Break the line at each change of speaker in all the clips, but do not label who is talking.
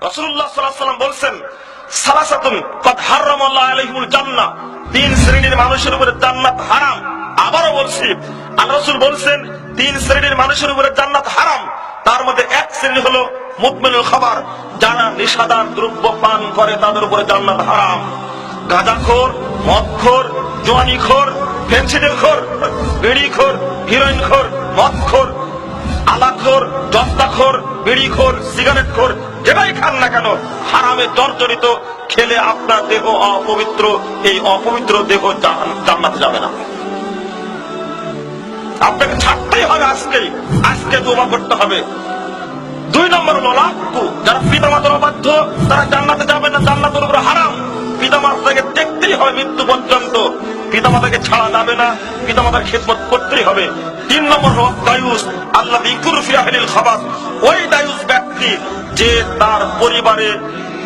রাসূলুল্লাহ সাল্লাল্লাহু আলাইহি ওয়াসাল্লাম বলেন, সালাসাতুন কদ হারামাল্লাহু আলাইহিমুল জান্নাহ, তিন শ্রেণীর মানুষের উপরে জান্নাত হারাম। আবারও বলছি, আল্লাহ রাসূল বলেন তিন শ্রেণীর মানুষের উপরে জান্নাত হারাম। তার মধ্যে এক শ্রেণী হলো মুদমিনুল খাবার, যারা নেশাদার দ্রব্য পান করে তাদের উপরে জান্নাত হারাম। গাঁজাখোর, মদখোর, জোয়ানিখোর, ফেন্সিডিলখোর, বিড়িখোর, হিরোইনখোর, মদখোর, আলাখোর, জর্দাখোর, বিড়িখোর, সিগারেটখোর, যেটাই খান না কেন হারামে জর্জরিত, খেলে আপনার দেহ অপবিত্র, এই অপবিত্র দেহ জান্নাতে যাবে না। আপনাকে ছাড়তেই হবে আজকে তওবা করতে হবে। 2 নম্বর হলো লাক্কু, যারা পিতামাতার অবাধ্য তারা জান্নাতে যাবে না, জান্নাতের উপরে হারাম। পিতামাতাকে দেখতেই হবে মৃত্যু পর্যন্ত, পিতামাতাকে ছাড়া যাবে না, পিতামাতার খেদমত করতেই হবে। 3 নম্বর হলো দায়ুস, আল্লাহ ইকুরু ফি আহলিল খাবাস, ওই দায়ুস ব্যক্তি যে তার পরিবারে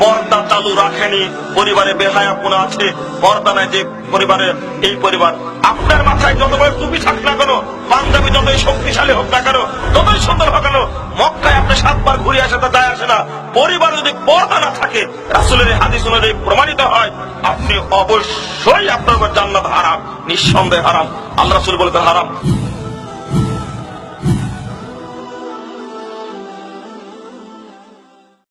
পর্দা চালু রাখেনি, পরিবারে বেহায়াপনা আছে, পর্দা নাই যে পরিবারে, এই পরিবার আপনার মাথায় যত বড় টুপি থাক না কেন, পাঞ্জাবি যতই শক্তিশালী হোক না কেন, যতই সুন্দর হোক কেন, মক্কায় আপনি 7 বার ঘুরে আসে তা যায় আসে না, পরিবার যদি পর্দা না থাকে, রাসূলের হাদিস অনুযায়ী প্রমাণিত হয়, আপনি অবশ্যই আপনার উপর জান্নাত হারাম, নিঃসন্দেহে হারাম। আল্লাহ রাসূল বলেছেন হারাম।